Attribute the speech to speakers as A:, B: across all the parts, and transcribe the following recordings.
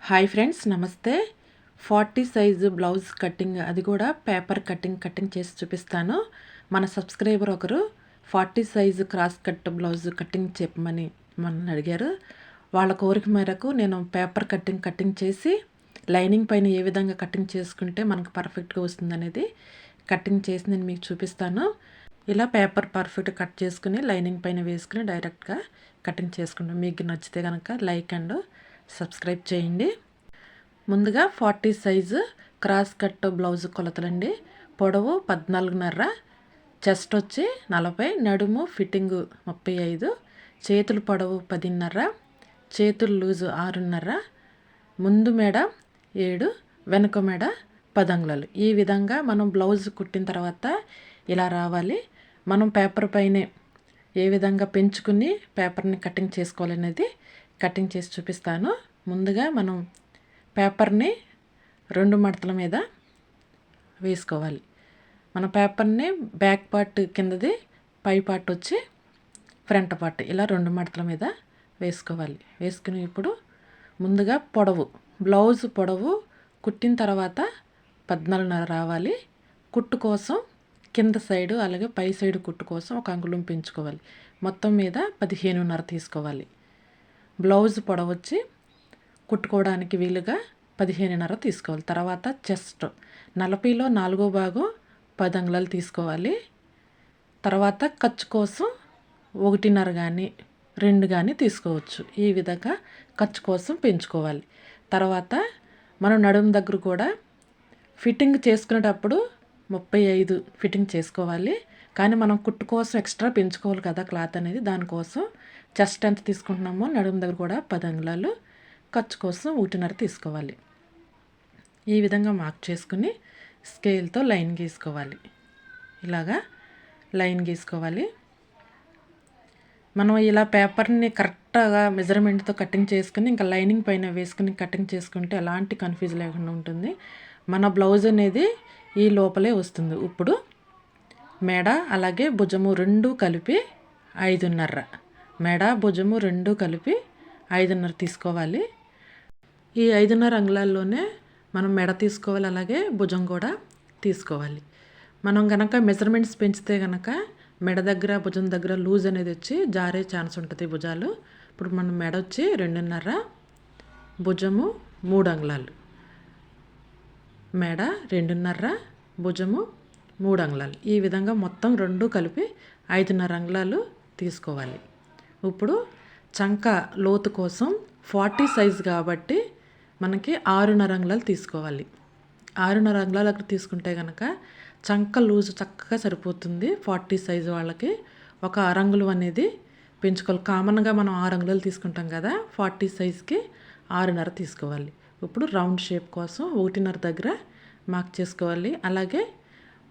A: Hi friends, నమస్తే. 40 size blouse cutting, అది కూడా పేపర్ కటింగ్ చేసి చూపిస్తాను. మన సబ్స్క్రైబర్ ఒకరు 40 size cross cut blouse cutting చెప్పమని మనల్ని అడిగారు. వాళ్ళ కోరిక మేరకు నేను పేపర్ కటింగ్ చేసి లైనింగ్ పైన ఏ విధంగా కటింగ్ చేసుకుంటే మనకు పర్ఫెక్ట్గా వస్తుందనేది కటింగ్ చేసి నేను మీకు చూపిస్తాను. ఇలా పేపర్ పర్ఫెక్ట్ కట్ చేసుకుని లైనింగ్ పైన వేసుకుని డైరెక్ట్గా కటింగ్ చేసుకుంటాం. మీకు నచ్చితే కనుక లైక్ అండ్ సబ్స్క్రైబ్ చేయండి. ముందుగా 40 సైజు క్రాస్ కట్ బ్లౌజ్ కొలతలండి. పొడవు 14.5, చెస్ట్ వచ్చి 40, నడుము ఫిట్టింగు 35, చేతుల పొడవు 10.5, చేతుల లూజు 6.5, ముందు మెడ 7, వెనుక మెడ 10 అంగుళాలు. ఈ విధంగా మనం బ్లౌజ్ కుట్టిన తర్వాత ఇలా రావాలి. మనం పేపర్ పైనే ఏ విధంగా పెంచుకుని పేపర్ని కటింగ్ చేసుకోవాలనేది కటింగ్ చేసి చూపిస్తాను. ముందుగా మనం పేపర్ని 2 మడతల మీద వేసుకోవాలి. మన పేపర్ని బ్యాక్ పార్ట్ కిందది, పై పార్ట్ వచ్చి ఫ్రంట్ పార్ట్, ఇలా 2 మడతల మీద వేసుకోవాలి. వేసుకుని ఇప్పుడు ముందుగా బ్లౌజ్ పొడవు కుట్టిన తర్వాత 14.5 రావాలి. కుట్టు కోసం కింద సైడు అలాగే పై సైడు కుట్టు కోసం 1 అంగుళం పెంచుకోవాలి. మొత్తం మీద 15.5 తీసుకోవాలి. బ్లౌజ్ పొడవు వచ్చి కుట్టుకోవడానికి వీలుగా 15.5 తీసుకోవాలి. తర్వాత చెస్ట్ 40లో 4వ భాగం 10 అంగుళాలు తీసుకోవాలి. తర్వాత ఖర్చు కోసం 1.5 కానీ 2 కానీ తీసుకోవచ్చు. ఈ విధంగా ఖర్చు కోసం పెంచుకోవాలి. తర్వాత మనం నడుము దగ్గర కూడా ఫిట్టింగ్ చేసుకునేటప్పుడు 35 ఫిట్టింగ్ చేసుకోవాలి. కానీ మనం కుట్టు కోసం ఎక్స్ట్రా పెంచుకోవాలి కదా క్లాత్ అనేది. దానికోసం చెస్ట్ ఎంత తీసుకుంటున్నామో నడుము దగ్గర కూడా 10 అంగుళాలు, ఖర్చు కోసం 1.5 తీసుకోవాలి. ఈ విధంగా మార్క్ చేసుకుని స్కేల్తో లైన్ గీసుకోవాలి. ఇలాగా లైన్ గీసుకోవాలి. మనం ఇలా పేపర్ని కరెక్ట్గా మెజర్మెంట్తో కటింగ్ చేసుకుని ఇంకా లైనింగ్ పైన వేసుకుని కటింగ్ చేసుకుంటే ఎలాంటి కన్ఫ్యూజ్ లేకుండా ఉంటుంది. మన బ్లౌజ్ అనేది ఈ లోపలే వస్తుంది. ఇప్పుడు మెడ అలాగే భుజము 2 కలిపి 5.5, మెడ భుజము 2 కలిపి 5.5 తీసుకోవాలి. ఈ 5.5 అంగుళాల్లోనే మనం మెడ తీసుకోవాలి, అలాగే భుజం కూడా తీసుకోవాలి. మనం కనుక మెజర్మెంట్స్ పెంచితే కనుక మెడ దగ్గర భుజం దగ్గర లూజ్ అనేది వచ్చి జారే ఛాన్స్ ఉంటుంది భుజాలు. ఇప్పుడు మనం మెడ వచ్చి 2.5, భుజము 3 అంగుళాలు, మెడ 2.5, భుజము 3 అంగుళాలు. ఈ విధంగా మొత్తం 2 కలిపి 5.5 అంగుళాలు తీసుకోవాలి. ఇప్పుడు చంక లోతు కోసం 40 సైజు కాబట్టి మనకి 6.5 అంగుళాలు తీసుకోవాలి. 6.5 అంగుళాలు అక్కడ తీసుకుంటే కనుక చంక లూజు చక్కగా సరిపోతుంది. 40 సైజు వాళ్ళకి ఒక 6 అంగుళం అనేది పెంచుకోవాలి. కామన్గా మనం 6 అంగుళాలు తీసుకుంటాం కదా, 40 సైజుకి 6.5 తీసుకోవాలి. ఇప్పుడు రౌండ్ షేప్ కోసం 1.5 దగ్గర మార్క్ చేసుకోవాలి. అలాగే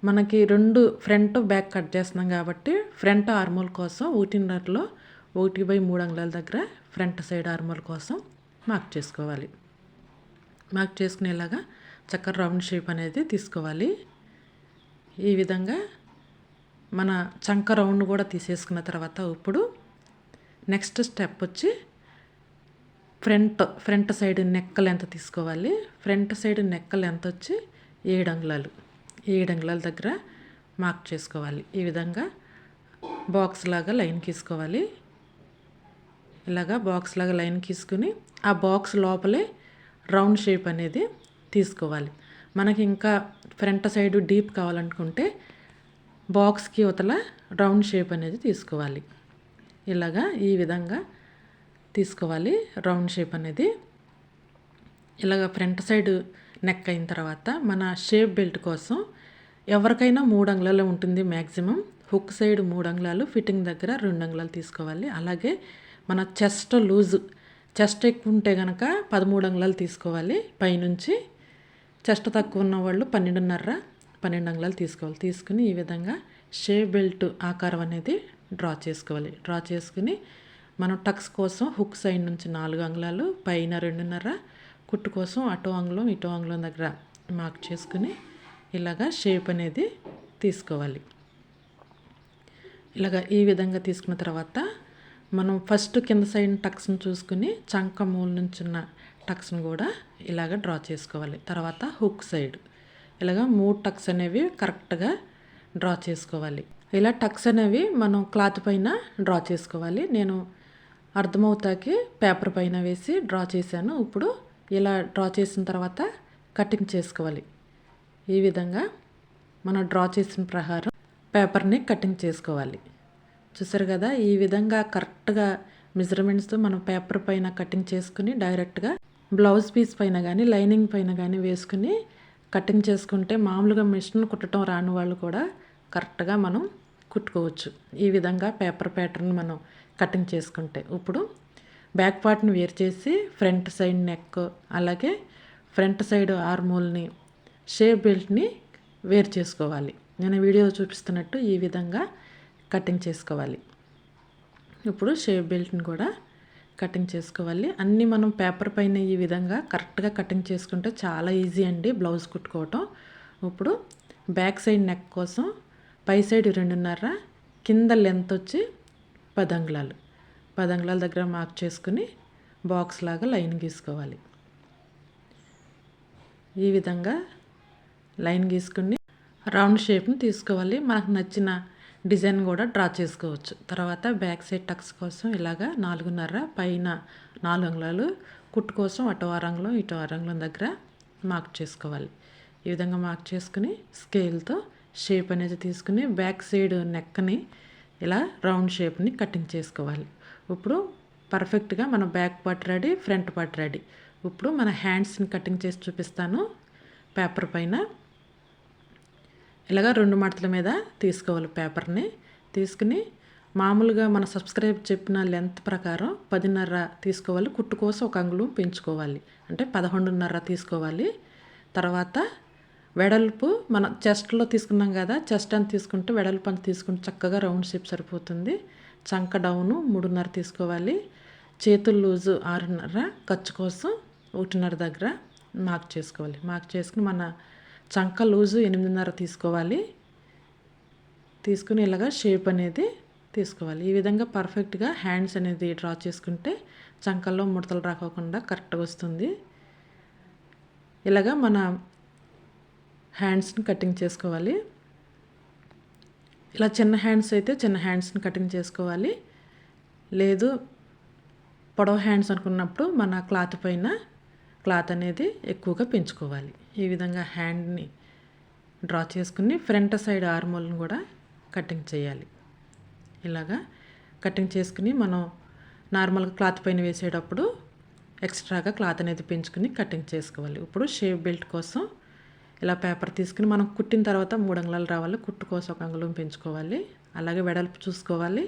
A: మనకి 2 ఫ్రంట్ బ్యాక్ కట్ చేస్తున్నాం కాబట్టి ఫ్రంట్ ఆర్మోల్ కోసం 1.5లో 1/3 అంగుళాల దగ్గర ఫ్రంట్ సైడ్ ఆర్మోల్ కోసం మార్క్ చేసుకోవాలి. మార్క్ చేసుకునేలాగా చక్కగా రౌండ్ షేప్ అనేది తీసుకోవాలి. ఈ విధంగా మన చంక రౌండ్ కూడా తీసేసుకున్న తర్వాత ఇప్పుడు నెక్స్ట్ స్టెప్ వచ్చి ఫ్రంట్ సైడ్ నెక్ లెంత్ తీసుకోవాలి. ఫ్రంట్ సైడ్ నెక్ లెంత్ వచ్చి 7 అంగుళాలు. 7 అంగుళాల దగ్గర మార్క్ చేసుకోవాలి. ఈ విధంగా బాక్స్ లాగా లైన్ గీసుకోవాలి. ఇలాగా బాక్స్ లాగా లైన్ గీసుకుని ఆ బాక్స్ లోపలే రౌండ్ షేప్ అనేది తీసుకోవాలి. మనకి ఇంకా ఫ్రంట్ సైడ్ డీప్ కావాలనుకుంటే బాక్స్కి అవతల రౌండ్ షేప్ అనేది తీసుకోవాలి. ఇలాగా ఈ విధంగా తీసుకోవాలి రౌండ్ షేప్ అనేది. ఇలాగ ఫ్రంట్ సైడ్ నెక్ అయిన తర్వాత మన షేప్ బెల్ట్ కోసం ఎవరికైనా 3 అంగుళాలు ఉంటుంది మ్యాక్సిమం. హుక్ సైడ్ 3 అంగుళాలు, ఫిట్టింగ్ దగ్గర 2 అంగుళాలు తీసుకోవాలి. అలాగే మన చెస్ట్ లూజు, చెస్ట్ ఎక్కువ ఉంటే కనుక 13 అంగుళాలు తీసుకోవాలి. పైనుంచి చెస్ట్ తక్కువ ఉన్న వాళ్ళు 12 అంగుళాలు తీసుకోవాలి. తీసుకుని ఈ విధంగా షేప్ బెల్ట్ ఆకారం అనేది డ్రా చేసుకోవాలి. డ్రా చేసుకుని మనం టక్స్ కోసం హుక్ సైడ్ నుంచి 4 అంగుళాలు, పైన 2.5, కుట్టు కోసం అటో అంగుళం ఇటో అంగుళం దగ్గర మార్క్ చేసుకుని ఇలాగా షేప్ అనేది తీసుకోవాలి. ఇలాగ ఈ విధంగా తీసుకున్న తర్వాత మనం ఫస్ట్ కింద సైడ్ టక్స్ని చూసుకుని చంక మూల నుంచి ఉన్న టక్స్ని కూడా ఇలాగ డ్రా చేసుకోవాలి. తర్వాత హుక్ సైడ్ ఇలాగ 3 టక్స్ అనేవి కరెక్ట్గా డ్రా చేసుకోవాలి. ఇలా టక్స్ అనేవి మనం క్లాత్ పైన డ్రా చేసుకోవాలి. నేను అర్థమవుతాకి పేపర్ పైన వేసి డ్రా చేశాను. ఇప్పుడు ఇలా డ్రా చేసిన తర్వాత కటింగ్ చేసుకోవాలి. ఈ విధంగా మనం డ్రా చేసిన ప్రకారం పేపర్ని కటింగ్ చేసుకోవాలి. చూసారు కదా, ఈ విధంగా కరెక్ట్గా మెజర్మెంట్స్తో మనం పేపర్ పైన కటింగ్ చేసుకుని డైరెక్ట్గా బ్లౌజ్ పీస్ పైన కానీ లైనింగ్ పైన కానీ వేసుకుని కటింగ్ చేసుకుంటే మామూలుగా మిషన్ కుట్టడం రాని వాళ్ళు కూడా కరెక్ట్గా మనం కుట్టుకోవచ్చు. ఈ విధంగా పేపర్ ప్యాటర్న్ మనం కటింగ్ చేసుకుంటే ఇప్పుడు బ్యాక్ పార్ట్ని వేరు చేసి ఫ్రంట్ సైడ్ నెక్ అలాగే ఫ్రంట్ సైడ్ ఆర్మోల్ని షేప్ బెల్ట్ని వేరు చేసుకోవాలి. నేను వీడియో చూపిస్తున్నట్టు ఈ విధంగా కటింగ్ చేసుకోవాలి. ఇప్పుడు షేప్ బెల్ట్ని కూడా కటింగ్ చేసుకోవాలి. అన్నీ మనం పేపర్ పైన ఈ విధంగా కరెక్ట్గా కటింగ్ చేసుకుంటే చాలా ఈజీ అండి బ్లౌజ్ కుట్టుకోవటం. ఇప్పుడు బ్యాక్ సైడ్ నెక్ కోసం పై సైడ్ 2.5, కింద లెంత్ వచ్చి 10 అంగుళాలు. 10 అంగుళాల దగ్గర మార్క్ చేసుకుని బాక్స్ లాగా లైన్ గీసుకోవాలి. ఈ విధంగా లైన్ గీసుకుని రౌండ్ షేప్ని తీసుకోవాలి. మనకు నచ్చిన డిజైన్ కూడా డ్రా చేసుకోవచ్చు. తర్వాత బ్యాక్ సైడ్ టక్స్ కోసం ఇలాగా 4.5 పైన 4 అంగుళాలు కుట్టు కోసం అటు 6 అంగుళం ఇటు 6 అంగుళం దగ్గర మార్క్ చేసుకోవాలి. ఈ విధంగా మార్క్ చేసుకుని స్కేల్తో షేప్ అనేది తీసుకుని బ్యాక్ సైడ్ నెక్ని ఇలా రౌండ్ షేప్ని కటింగ్ చేసుకోవాలి. ఇప్పుడు పర్ఫెక్ట్గా మన back part ready, front part ready. ఇప్పుడు మన హ్యాండ్స్ని కటింగ్ చేసి చూపిస్తాను. పేపర్ పైన ఇలాగ 2 మడతల మీద తీసుకోవాలి. పేపర్ని తీసుకుని మామూలుగా మన సబ్స్క్రైబ్ చెప్పిన లెంత్ ప్రకారం 10.5 తీసుకోవాలి. కుట్టు కోసం 1 అంగుళం పెంచుకోవాలి, అంటే 11.5 తీసుకోవాలి. తర్వాత వెడల్పు మన చెస్ట్లో తీసుకున్నాం కదా, చెస్ట్ అంత తీసుకుంటే వెడల్పు అంత తీసుకుంటే చక్కగా రౌండ్ షేప్ సరిపోతుంది. చంక డౌను 3.5 తీసుకోవాలి. చేతులు లూజు 6.5, ఖర్చు కోసం 1.5 దగ్గర మార్క్ చేసుకోవాలి. మార్క్ చేసుకుని మన చంక లూజు 8.5 తీసుకోవాలి. తీసుకుని ఇలాగా షేప్ అనేది తీసుకోవాలి. ఈ విధంగా పర్ఫెక్ట్గా హ్యాండ్స్ అనేది డ్రా చేసుకుంటే చంకల్లో ముడతలు రాకోకుండా కరెక్ట్గా వస్తుంది. ఇలాగా మన హ్యాండ్స్ని కటింగ్ చేసుకోవాలి. ఇలా చిన్న హ్యాండ్స్ అయితే చిన్న హ్యాండ్స్ని కటింగ్ చేసుకోవాలి. లేదు పొడవు హ్యాండ్స్ అనుకున్నప్పుడు మన క్లాత్ పైన క్లాత్ అనేది ఎక్కువగా పెంచుకోవాలి. ఈ విధంగా హ్యాండ్ని డ్రా చేసుకుని ఫ్రంట్ సైడ్ ఆర్మోల్ని కూడా కటింగ్ చేయాలి. ఇలాగా కటింగ్ చేసుకుని మనం నార్మల్గా క్లాత్ పైన వేసేటప్పుడు ఎక్స్ట్రాగా క్లాత్ అనేది పెంచుకుని కటింగ్ చేసుకోవాలి. ఇప్పుడు షేప్ బెల్ట్ కోసం ఇలా పేపర్ తీసుకుని మనం కుట్టిన తర్వాత 3 అంగుళాలు రావాలి. కుట్టు కోసం 1 అంగుళం పెంచుకోవాలి. అలాగే వెడల్పు చూసుకోవాలి.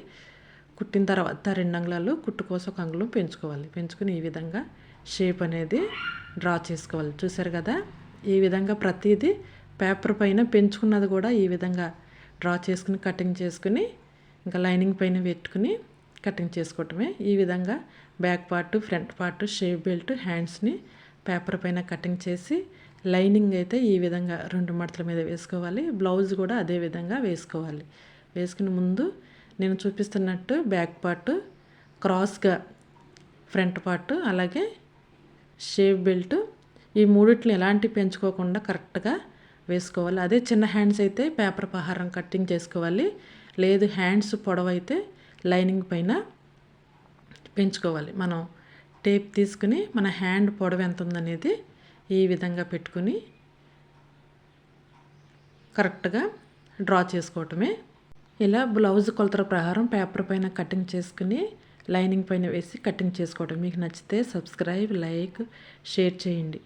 A: కుట్టిన తర్వాత 2 అంగుళాలు, కుట్టు కోసం 1 అంగుళం పెంచుకోవాలి. పెంచుకుని ఈ విధంగా షేప్ అనేది డ్రా చేసుకోవాలి. చూసారు కదా, ఈ విధంగా ప్రతిదీ పేపర్ పైన పెంచుకున్నది కూడా ఈ విధంగా డ్రా చేసుకుని కటింగ్ చేసుకుని ఇంకా లైనింగ్ పైన పెట్టుకుని కటింగ్ చేసుకోవటమే. ఈ విధంగా back part, front part, shape belt, హ్యాండ్స్ని పేపర్ పైన కటింగ్ చేసి లైనింగ్ అయితే ఈ విధంగా 2 మడతల మీద వేసుకోవాలి. బ్లౌజ్ కూడా అదే విధంగా వేసుకోవాలి. వేసుకుని ముందు నేను చూపిస్తున్నట్టు బ్యాక్ పార్ట్ క్రాస్గా ఫ్రంట్ పార్ట్ అలాగే షేప్ బెల్ట్ ఈ మూడిట్ని ఎలాంటి పెంచుకోకుండా కరెక్ట్గా వేసుకోవాలి. అదే చిన్న హ్యాండ్స్ అయితే పేపర్ ప్రకారం కటింగ్ చేసుకోవాలి. లేదు హ్యాండ్స్ పొడవైతే లైనింగ్ పైన పెంచుకోవాలి. మనం టేప్ తీసుకుని మన హ్యాండ్ పొడవు ఎంత ఉందనేది ఈ విధంగా పెట్టుకుని కరెక్ట్గా డ్రా చేసుకోవటమే. ఇలా బ్లౌజ్ కొలతల ప్రకారం పేపర్ పైన కటింగ్ చేసుకుని లైనింగ్ పైన వేసి కటింగ్ చేసుకోవటం. మీకు నచ్చితే సబ్స్క్రైబ్, లైక్, షేర్ చేయండి.